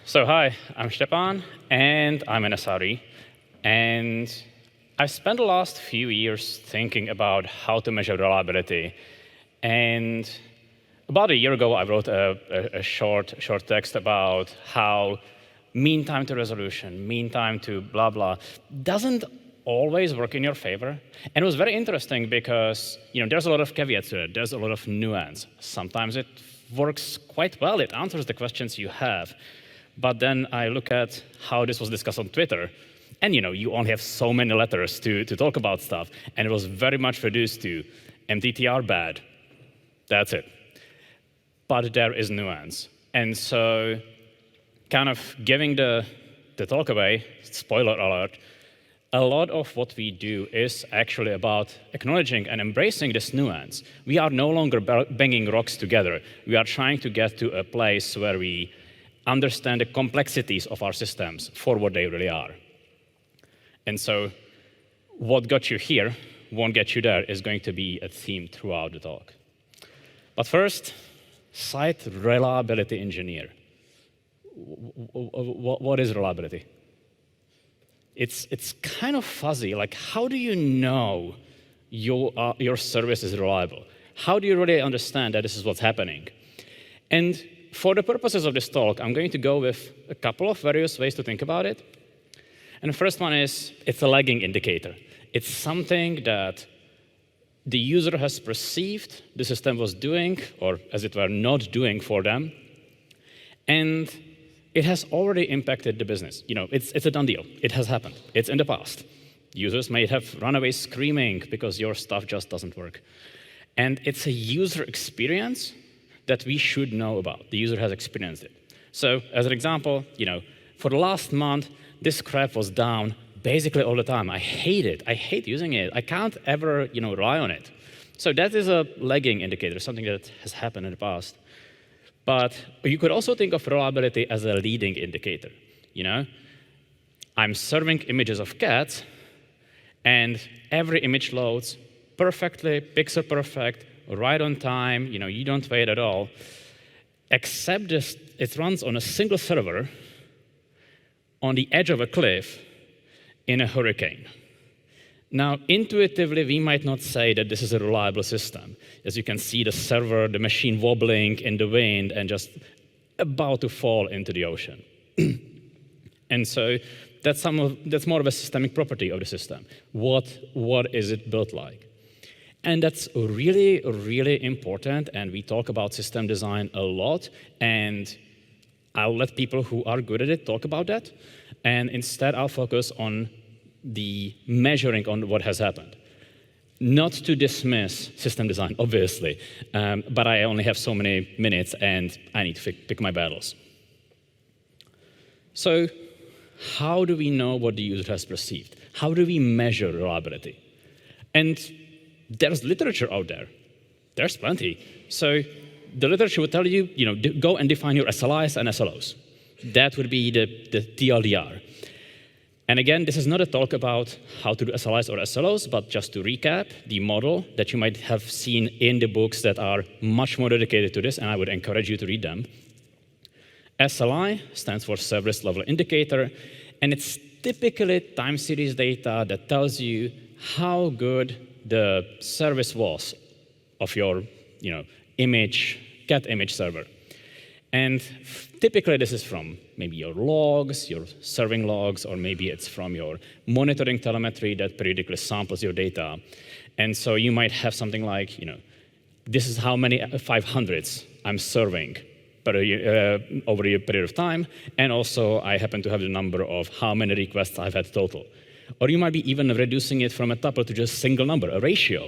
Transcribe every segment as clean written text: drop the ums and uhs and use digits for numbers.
So hi, I'm Štěpán, and I'm an SRE. And I've spent the last few years thinking about how to measure reliability. And about a year ago, I wrote a short text about how mean time to resolution, mean time to blah, blah, doesn't always work in your favor. And it was very interesting because there's a lot of caveats to it. There's a lot of nuance. Sometimes it works quite well. It answers the questions you have. But then I look at how this was discussed on Twitter. And you only have so many letters to talk about stuff. And it was very much reduced to MTTR bad. That's it. But there is nuance. And so kind of giving the talk away, spoiler alert, a lot of what we do is actually about acknowledging and embracing this nuance. We are no longer banging rocks together. We are trying to get to a place where we understand the complexities of our systems for what they really are. And so what got you here won't get you there is going to be a theme throughout the talk. But first, site reliability engineer. What is reliability? It's kind of fuzzy. Like, how do you know your service is reliable? How do you really understand that this is what's happening? And for the purposes of this talk, I'm going to go with a couple of various ways to think about it. And the first one is, it's a lagging indicator. It's something that the user has perceived the system was doing, or as it were, not doing for them. And it has already impacted the business. It's a done deal. It has happened. It's in the past. Users may have run away screaming because your stuff just doesn't work. And it's a user experience that we should know about. The user has experienced it. So as an example, for the last month, this crap was down basically all the time. I hate it. I hate using it. I can't ever rely on it. So that is a lagging indicator, something that has happened in the past. But you could also think of reliability as a leading indicator. I'm serving images of cats, and every image loads perfectly, pixel perfect, right on time. You don't wait at all, except it runs on a single server on the edge of a cliff in a hurricane. Now, intuitively, we might not say that this is a reliable system. As you can see, the server, the machine wobbling in the wind and just about to fall into the ocean. And so that's more of a systemic property of the system. What is it built like? And that's really, really important, and we talk about system design a lot, and I'll let people who are good at it talk about that, and instead I'll focus on the measuring on what has happened. Not to dismiss system design, obviously, but I only have so many minutes, and I need to pick my battles. So how do we know what the user has perceived? How do we measure reliability? And there's literature out there. There's plenty. So the literature would tell you, go and define your SLIs and SLOs. That would be the DLDR. And again, this is not a talk about how to do SLIs or SLOs, but just to recap the model that you might have seen in the books that are much more dedicated to this, and I would encourage you to read them. SLI stands for Service Level Indicator, and it's typically time series data that tells you how good the service was of your cat image server. And typically this is from maybe your logs, your serving logs, or maybe it's from your monitoring telemetry that periodically samples your data. And so you might have something like, this is how many 500s I'm serving over a period of time, and also I happen to have the number of how many requests I've had total. Or you might be even reducing it from a tuple to just a single number, a ratio.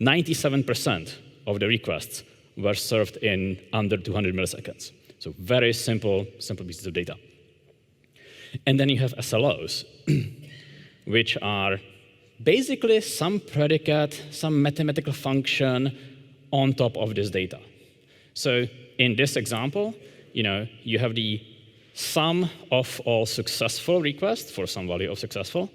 97% of the requests were served in under 200 milliseconds. So very simple pieces of data. And then you have SLOs, which are basically some predicate, some mathematical function on top of this data. So in this example, you have the sum of all successful requests for some value of successful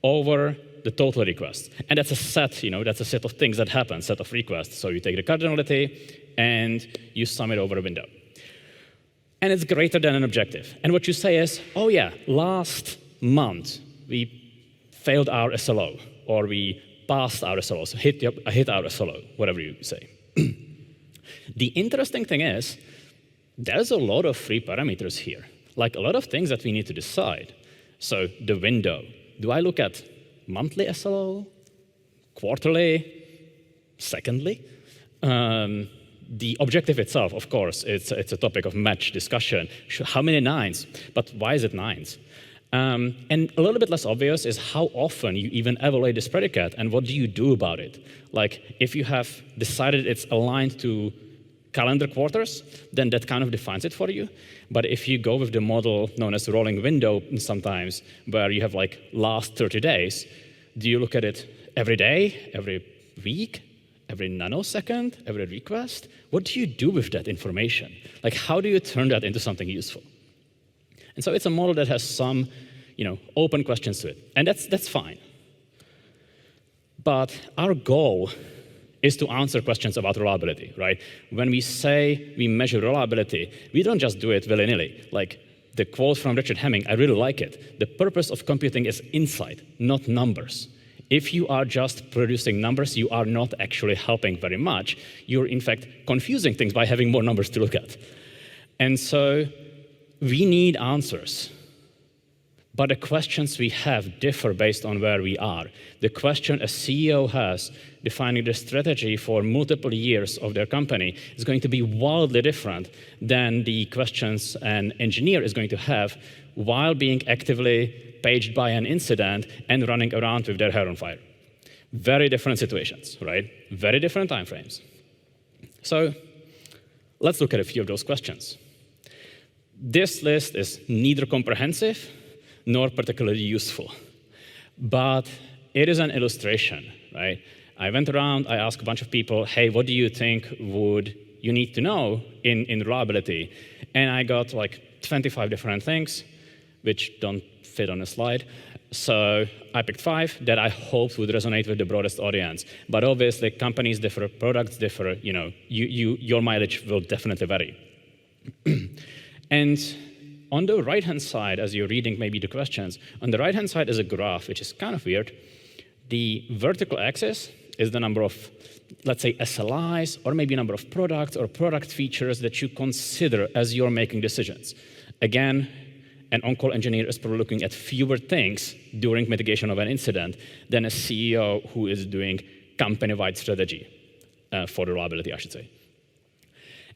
over the total requests. And that's a set, that's a set of things that happen, set of requests. So you take the cardinality and you sum it over a window. and it's greater than an objective. And what you say is, oh yeah, last month we failed our SLO, or we passed our SLO, so hit our SLO, whatever you say. The interesting thing is, there's a lot of free parameters here, like a lot of things that we need to decide. So the window, do I look at monthly SLO, quarterly, secondly? The objective itself, of course, it's a topic of match discussion. How many nines? But why is it nines? And a little bit less obvious is how often you even evaluate this predicate and what do you do about it. Like, if you have decided it's aligned to calendar quarters, then that kind of defines it for you. But if you go with the model known as rolling window sometimes, where you have like last 30 days, do you look at it every day, every week, every nanosecond, every request? What do you do with that information? Like, how do you turn that into something useful? And so it's a model that has some, open questions to it, and that's fine. But our goal is to answer questions about reliability, right? When we say we measure reliability, we don't just do it willy-nilly. Like the quote from Richard Hemming, I really like it. The purpose of computing is insight, not numbers. If you are just producing numbers, you are not actually helping very much. You're, in fact, confusing things by having more numbers to look at. And so we need answers. But the questions we have differ based on where we are. The question a CEO has defining the strategy for multiple years of their company is going to be wildly different than the questions an engineer is going to have while being actively paged by an incident and running around with their hair on fire. Very different situations, right? Very different time frames. So let's look at a few of those questions. This list is neither comprehensive nor particularly useful, but it is an illustration, right? I went around, I asked a bunch of people, hey, what do you think would you need to know in reliability? And I got like 25 different things, which don't fit on a slide. So I picked 5 that I hoped would resonate with the broadest audience. But obviously, companies differ, products differ, your mileage will definitely vary. And on the right-hand side, as you're reading maybe the questions, on the right-hand side is a graph, which is kind of weird. The vertical axis is the number of, let's say, SLIs, or maybe number of products or product features that you consider as you're making decisions. Again, an on-call engineer is probably looking at fewer things during mitigation of an incident than a CEO who is doing company-wide strategy for reliability, I should say.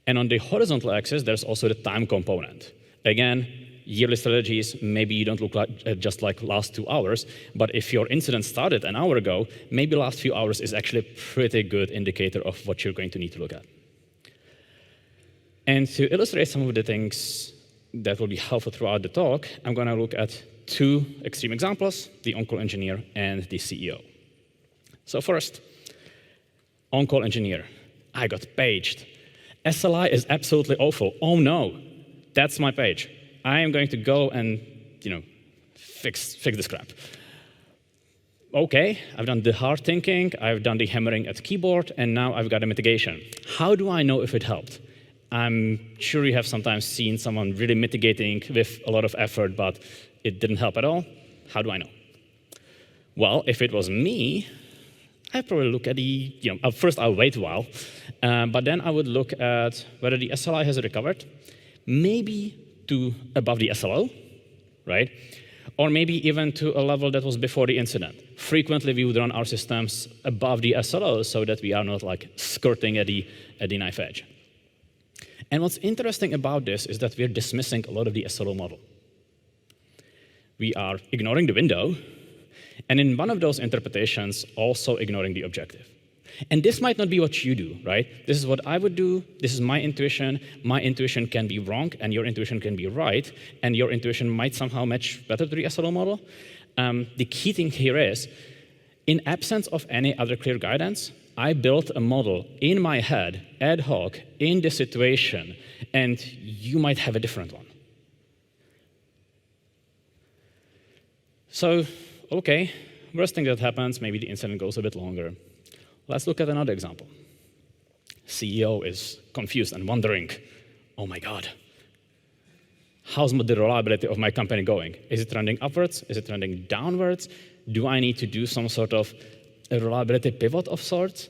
And on the horizontal axis, there's also the time component. Again, yearly strategies, maybe you don't look like, just like last 2 hours, but if your incident started an hour ago, maybe last few hours is actually a pretty good indicator of what you're going to need to look at. And to illustrate some of the things that will be helpful throughout the talk, I'm going to look at 2 extreme examples, the on-call engineer and the CEO. So first, on-call engineer. I got paged. SLI is absolutely awful. Oh no, that's my page. I am going to go and fix this crap. Okay, I've done the hard thinking, I've done the hammering at the keyboard, and now I've got a mitigation. How do I know if it helped? I'm sure you have sometimes seen someone really mitigating with a lot of effort, but it didn't help at all. How do I know? Well, if it was me, I'd probably look at the, first I'll wait a while, but then I would look at whether the SLI has recovered, maybe to above the SLO, right? Or maybe even to a level that was before the incident. Frequently, we would run our systems above the SLO so that we are not like skirting at the knife edge. And what's interesting about this is that we're dismissing a lot of the SLO model. We are ignoring the window, and in one of those interpretations, also ignoring the objective. And this might not be what you do, right? This is what I would do. This is my intuition. My intuition can be wrong, and your intuition can be right, and your intuition might somehow match better to the SLO model. The key thing here is, in absence of any other clear guidance, I built a model in my head, ad hoc, in this situation, and you might have a different one. So, okay, worst thing that happens, maybe the incident goes a bit longer. Let's look at another example. CEO is confused and wondering, oh my God, how's the reliability of my company going? Is it trending upwards? Is it trending downwards? Do I need to do some sort of a reliability pivot of sorts?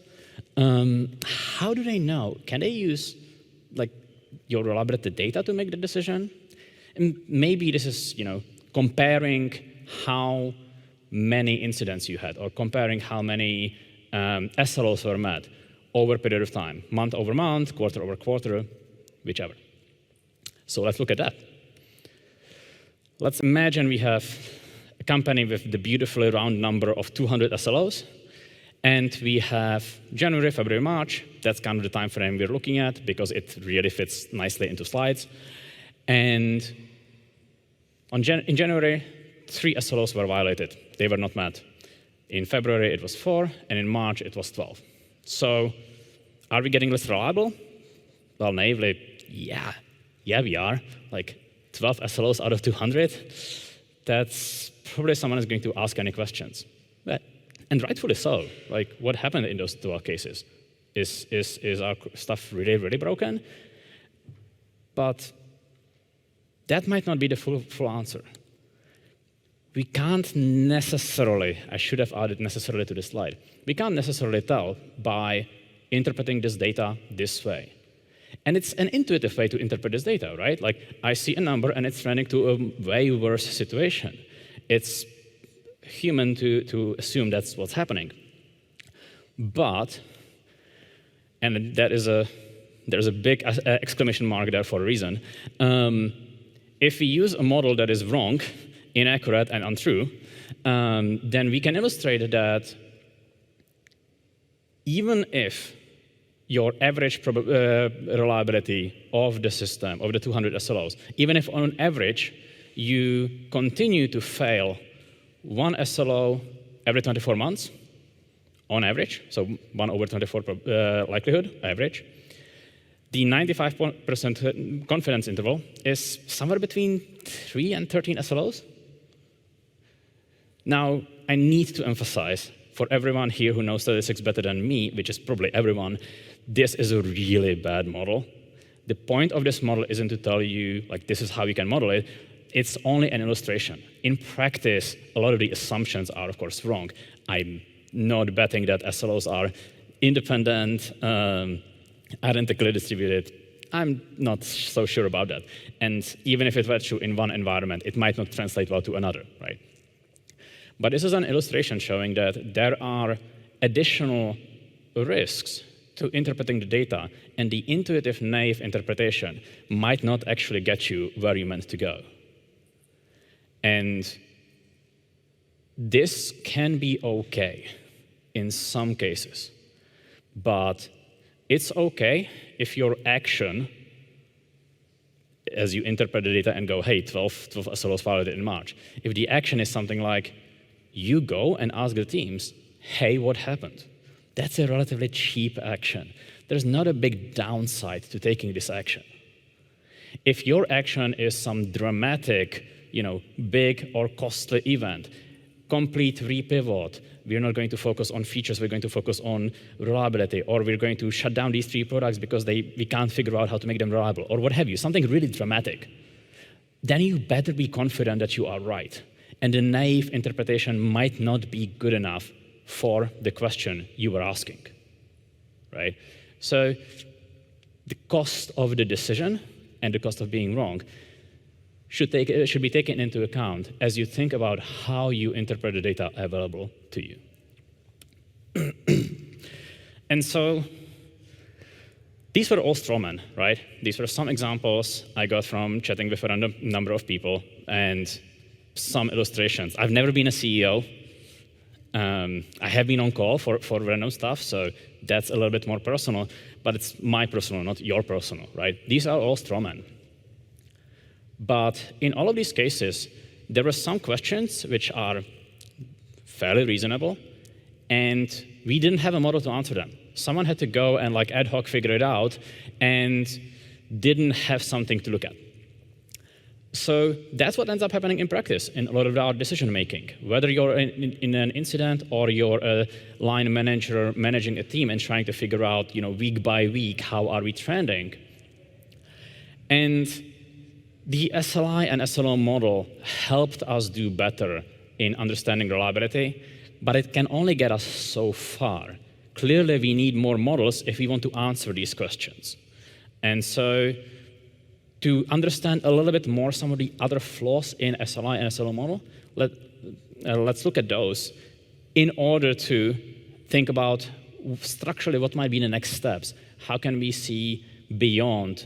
How do they know? Can they use your reliability data to make the decision? And maybe this is comparing how many incidents you had, or comparing how many SLOs were met over a period of time, month over month, quarter over quarter, whichever. So let's look at that. Let's imagine we have a company with the beautifully round number of 200 SLOs, and we have January, February, March. That's kind of the time frame we're looking at because it really fits nicely into slides. And in January, 3 SLOs were violated. They were not met. In February, it was 4, and in March, it was 12. So are we getting less reliable? Well, naively, yeah, we are. 12 SLOs out of 200, that's probably someone is going to ask any questions. And rightfully so. What happened in those 12 cases? Is our stuff really, really broken? But that might not be the full answer. We can't necessarily, I should have added necessarily to this slide, we can't necessarily tell by interpreting this data this way. And it's an intuitive way to interpret this data, right? I see a number and it's trending to a way worse situation. It's human to assume that's what's happening. But, and there's a big exclamation mark there for a reason, if we use a model that is wrong, inaccurate, and untrue, then we can illustrate that even if your average reliability of the system, of the 200 SLOs, even if on average you continue to fail 1 SLO every 24 months, on average, so 1 over 24 likelihood, average, the 95% confidence interval is somewhere between 3 and 13 SLOs. Now, I need to emphasize, for everyone here who knows statistics better than me, which is probably everyone, this is a really bad model. The point of this model isn't to tell you, this is how you can model it. It's only an illustration. In practice, a lot of the assumptions are, of course, wrong. I'm not betting that SLOs are independent, identically distributed. I'm not so sure about that. And even if it were true in one environment, it might not translate well to another, right? But this is an illustration showing that there are additional risks to interpreting the data, and the intuitive, naive interpretation might not actually get you where you meant to go. And this can be okay in some cases, but it's okay if your action, as you interpret the data and go, hey, 12 SLOs violated in March, if the action is something like, you go and ask the teams, hey, what happened? That's a relatively cheap action. There's not a big downside to taking this action. If your action is some dramatic, big or costly event, complete repivot, we're not going to focus on features, we're going to focus on reliability, or we're going to shut down these 3 products because we can't figure out how to make them reliable, or what have you, something really dramatic, then you better be confident that you are right. And the naive interpretation might not be good enough for the question you were asking, right? So the cost of the decision and the cost of being wrong should be taken into account as you think about how you interpret the data available to you. And so these were all straw men, right? These were some examples I got from chatting with a random number of people and some illustrations. I've never been a CEO. I have been on call for random stuff, so that's a little bit more personal, but it's my personal, not your personal, right? These are all straw men. But in all of these cases, there were some questions which are fairly reasonable, and we didn't have a model to answer them. Someone had to go and ad hoc figure it out and didn't have something to look at. So that's what ends up happening in practice in a lot of our decision making. Whether you're in an incident or you're a line manager managing a team and trying to figure out, week by week, how are we trending? And The SLI and SLO model helped us do better in understanding reliability, but it can only get us so far. Clearly, we need more models if we want to answer these questions. And so to understand a little bit more some of the other flaws in SLI and SLO model, let's look at those in order to think about structurally what might be the next steps. How can we see beyond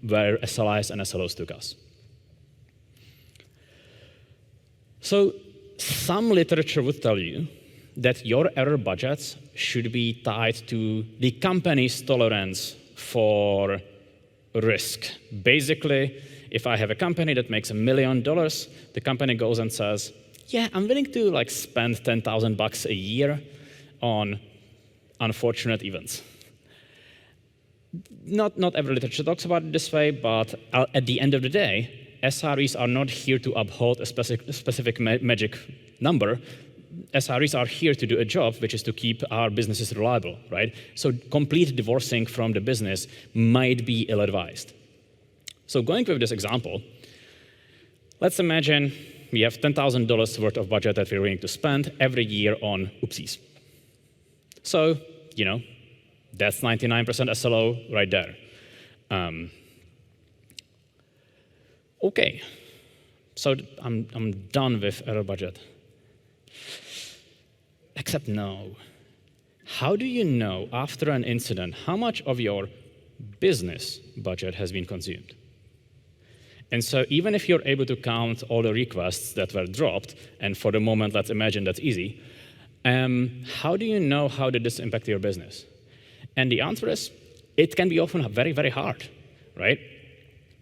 where SLIs and SLOs took us? So some literature would tell you that your error budgets should be tied to the company's tolerance for risk. Basically, if I have a company that makes $1 million, the company goes and says, yeah, I'm willing to spend $10,000 a year on unfortunate events. Not every literature talks about it this way, but at the end of the day, SREs are not here to uphold a specific magic number. SREs are here to do a job, which is to keep our businesses reliable, right? So complete divorcing from the business might be ill-advised. So going with this example, let's imagine we have $10,000 worth of budget that we're willing to spend every year on oopsies. So, that's 99% SLO right there. Okay, so I'm done with error budget. Except no. How do you know after an incident how much of your business budget has been consumed? And so even if you're able to count all the requests that were dropped, and for the moment, let's imagine that's easy, how do you know how did this impact your business? And the answer is, it can be often very, very hard, right?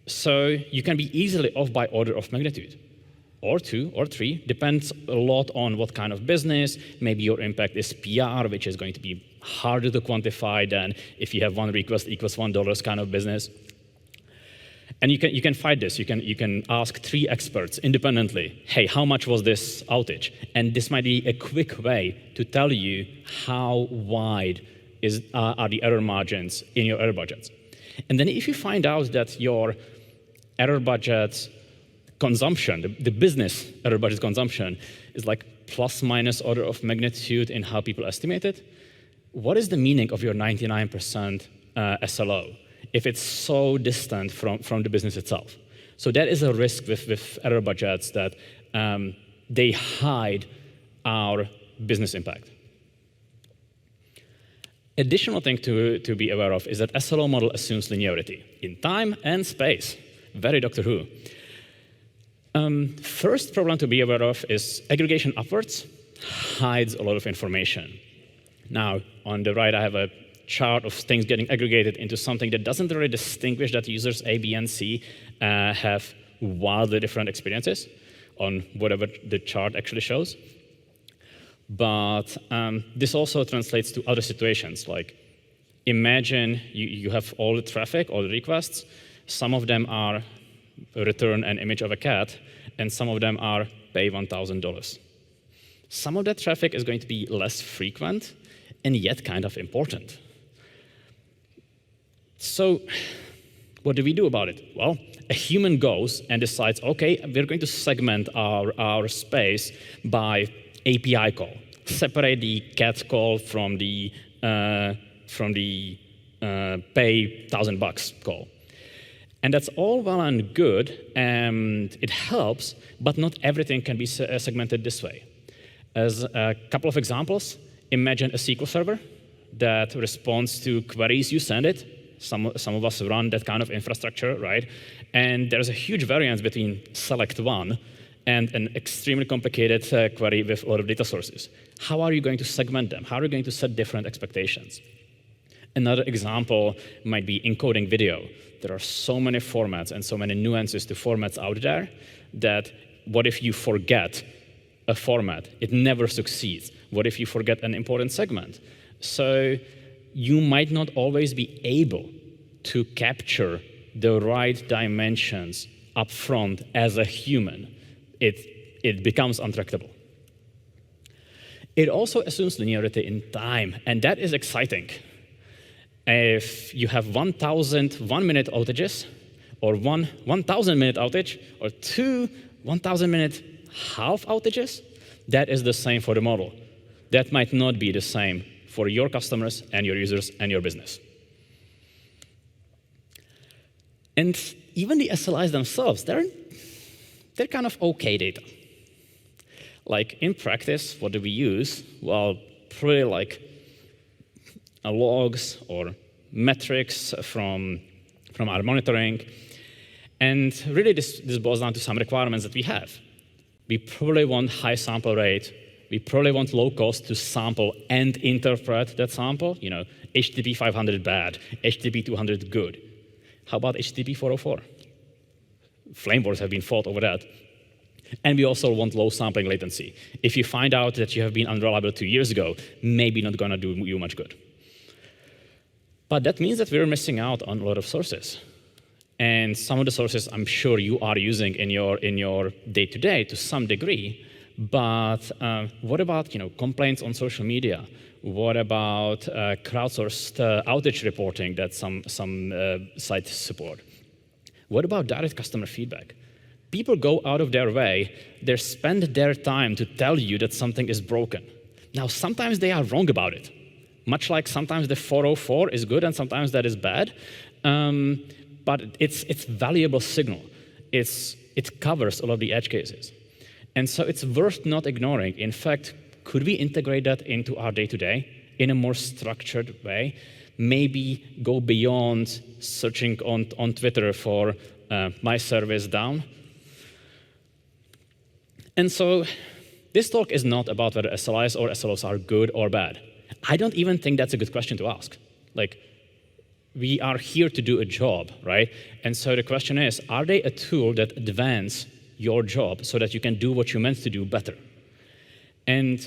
So you can be easily off by order of magnitude, or 2 or 3, depends a lot on what kind of business. Maybe your impact is PR, which is going to be harder to quantify than if you have one request equals $1 kind of business. And you can fight this. You can ask 3 experts independently, hey, how much was this outage? And this might be a quick way to tell you how wide are the error margins in your error budgets. And then if you find out that your error budget consumption, the business error budget consumption, is plus minus order of magnitude in how people estimate it, what is the meaning of your 99% SLO if it's so distant from the business itself? So that is a risk with error budgets, that they hide our business impact. Additional thing to be aware of is that SLO model assumes linearity in time and space. Very Doctor Who. First problem to be aware of is aggregation upwards hides a lot of information. Now, on the right, I have a chart of things getting aggregated into something that doesn't really distinguish that users A, B, and C have wildly different experiences on whatever the chart actually shows. But this also translates to other situations. Like, imagine you have all the traffic, all the requests. Some of them are return an image of a cat, and some of them are pay $1,000. Some of that traffic is going to be less frequent, and yet kind of important. So what do we do about it? Well, a human goes and decides, OK, we're going to segment our space by API call. Separate the cat call from the pay $1,000 call. And that's all well and good, and it helps, but not everything can be segmented this way. As a couple of examples, imagine a SQL server that responds to queries you send it. Some of us run that kind of infrastructure, right? And there's a huge variance between select one and an extremely complicated query with a lot of data sources. How are you going to segment them? How are you going to set different expectations? Another example might be encoding video. There are so many formats and so many nuances to formats out there that what if you forget a format? It never succeeds. What if you forget an important segment? So you might not always be able to capture the right dimensions up front as a human. It becomes untractable. It also assumes linearity in time, and that is exciting. If you have 1,000 one-minute outages, or one 1,000-minute outage, or two 1,000-minute half outages, that is the same for the model. That might not be the same for your customers and your users and your business. And even the SLIs themselves, they're kind of okay data. Like in practice, what do we use? Well, probably like logs or metrics from our monitoring. And really, this boils down to some requirements that we have. We probably want high sample rate. We probably want low cost to sample and interpret that sample. You know, HTTP 500 bad, HTTP 200 good. How about HTTP 404? Flame wars have been fought over that. And we also want low sampling latency. If you find out that you have been unreliable 2 years ago, maybe not going to do you much good. But that means that we're missing out on a lot of sources. And some of the sources I'm sure you are using in your day-to-day to some degree. But what about complaints on social media? What about crowdsourced outage reporting that some sites support? What about direct customer feedback? People go out of their way, they spend their time to tell you that something is broken. Now, sometimes they are wrong about it. Much like sometimes the 404 is good and sometimes that is bad. But it's valuable signal. It covers all of the edge cases. And so it's worth not ignoring. In fact, could we integrate that into our day-to-day in a more structured way? Maybe go beyond searching on Twitter for my service down. And so this talk is not about whether SLIs or SLOs are good or bad. I don't even think that's a good question to ask. Like, we are here to do a job, right? And so the question is, are they a tool that advance your job so that you can do what you meant to do better? And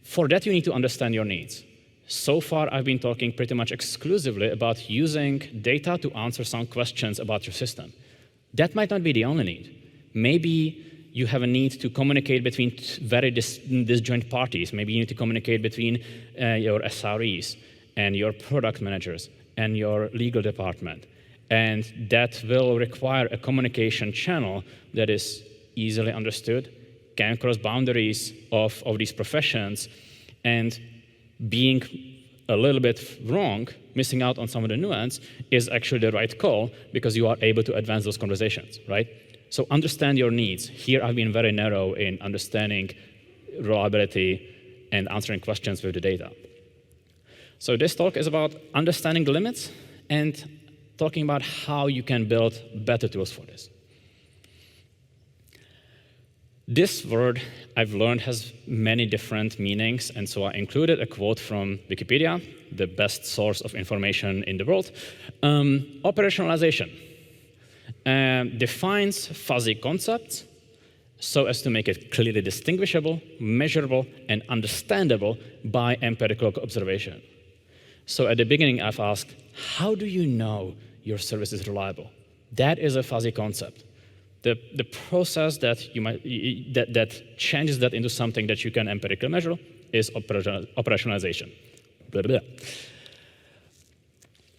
for that, you need to understand your needs. So far, I've been talking pretty much exclusively about using data to answer some questions about your system. That might not be the only need. Maybe you have a need to communicate between very disjoint parties. Maybe you need to communicate between your SREs and your product managers and your legal department. And that will require a communication channel that is easily understood, can cross boundaries of these professions, and being a little bit wrong, missing out on some of the nuance, is actually the right call because you are able to advance those conversations, right? So understand your needs. Here I've been very narrow in understanding reliability and answering questions with the data. So this talk is about understanding the limits and talking about how you can build better tools for this. This word I've learned has many different meanings, and so I included a quote from Wikipedia, the best source of information in the world. Operationalization defines fuzzy concepts so as to make it clearly distinguishable, measurable, and understandable by empirical observation. So at the beginning, I've asked, how do you know your service is reliable? That is a fuzzy concept. The process that changes that into something that you can empirically measure is operationalization. Blah, blah, blah.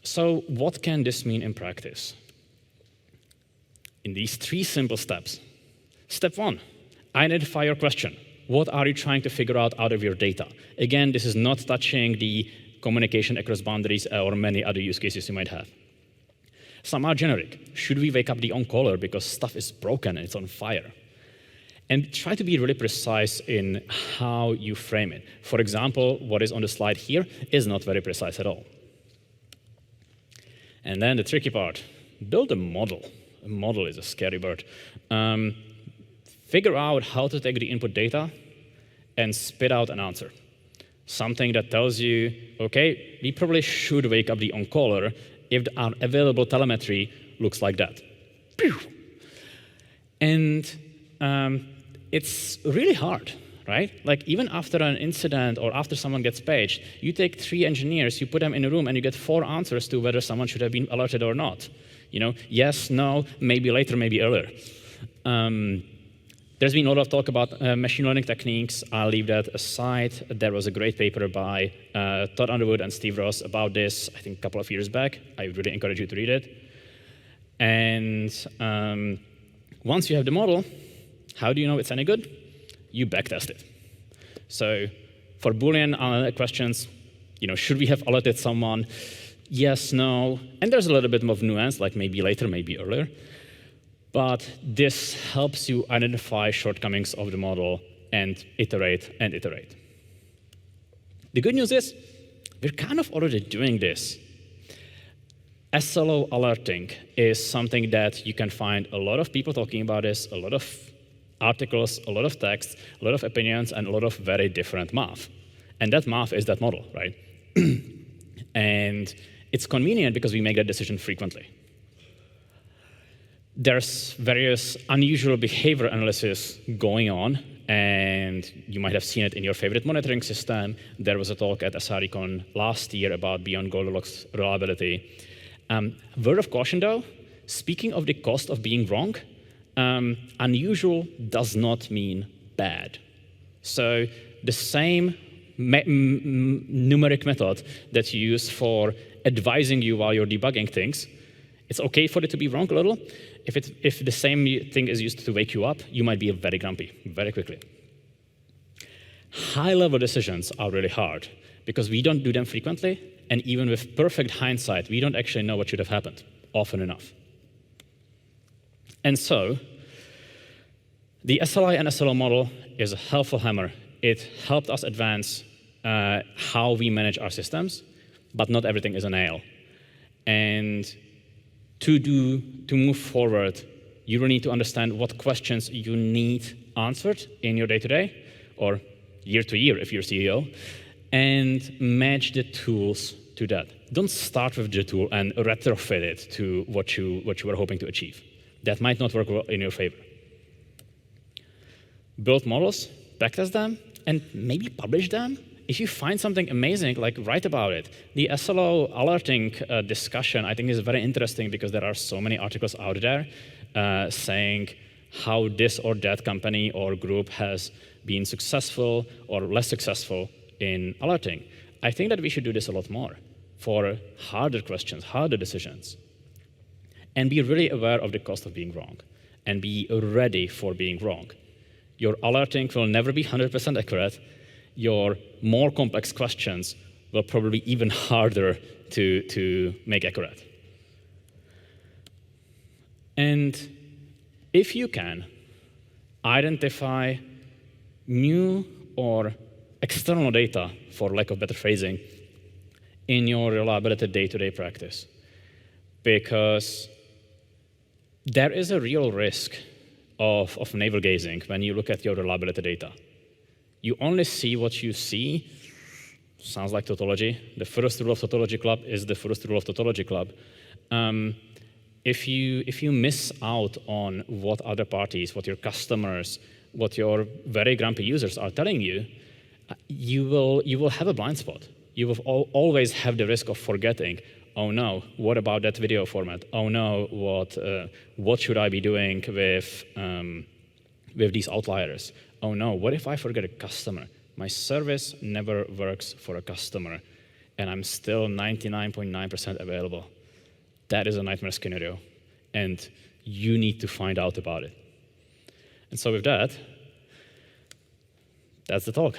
So what can this mean in practice? In these 3 simple steps. Step 1, identify your question. What are you trying to figure out of your data? Again, this is not touching the communication across boundaries or many other use cases you might have. Some are generic. Should we wake up the on-caller because stuff is broken and it's on fire? And try to be really precise in how you frame it. For example, what is on the slide here is not very precise at all. And then the tricky part, build a model. A model is a scary word. Figure out how to take the input data and spit out an answer. Something that tells you, okay, we probably should wake up the on-caller if our available telemetry looks like that. And it's really hard, right? Like even after an incident or after someone gets paged, you take 3 engineers, you put them in a room, and you get 4 answers to whether someone should have been alerted or not. You know, yes, no, maybe later, maybe earlier. There's been a lot of talk about machine learning techniques. I'll leave that aside. There was a great paper by Todd Underwood and Steve Ross about this, I think a couple of years back. I really encourage you to read it. And once you have the model, how do you know it's any good? You backtest it. So for Boolean questions, should we have alerted someone? Yes, no. And there's a little bit of nuance, like maybe later, maybe earlier. But this helps you identify shortcomings of the model and iterate and iterate. The good news is we're kind of already doing this. SLO alerting is something that you can find a lot of people talking about this, a lot of articles, a lot of text, a lot of opinions, and a lot of very different math. And that math is that model, right? And it's convenient because we make that decision frequently. There's various unusual behavior analysis going on, and you might have seen it in your favorite monitoring system. There was a talk at SREcon last year about beyond Goldilocks reliability. Word of caution, though, speaking of the cost of being wrong, unusual does not mean bad. So the same numeric method that you use for advising you while you're debugging things, it's OK for it to be wrong a little. If the same thing is used to wake you up, you might be very grumpy very quickly. High-level decisions are really hard because we don't do them frequently, and even with perfect hindsight, we don't actually know what should have happened often enough. And so the SLI and SLO model is a helpful hammer. It helped us advance how we manage our systems, but not everything is a nail. And to move forward, you really need to understand what questions you need answered in your day-to-day, or year-to-year if you're CEO, and match the tools to that. Don't start with the tool and retrofit it to what you were hoping to achieve. That might not work well in your favor. Build models, backtest them, and maybe publish them. If you find something amazing, write about it. The SLO alerting discussion, I think, is very interesting because there are so many articles out there saying how this or that company or group has been successful or less successful in alerting. I think that we should do this a lot more for harder questions, harder decisions, and be really aware of the cost of being wrong and be ready for being wrong. Your alerting will never be 100% accurate. Your more complex questions will probably be even harder to make accurate. And if you can, identify new or external data, for lack of better phrasing, in your reliability day-to-day practice. Because there is a real risk of navel-gazing when you look at your reliability data. You only see what you see. Sounds like tautology. The first rule of Tautology Club is the first rule of Tautology Club. If you miss out on what other parties, what your customers, what your very grumpy users are telling you, you will have a blind spot. You will always have the risk of forgetting, oh no, what about that video format? Oh no, what should I be doing with these outliers? Oh no, what if I forget a customer? My service never works for a customer, and I'm still 99.9% available. That is a nightmare scenario, and you need to find out about it. And so with that, that's the talk.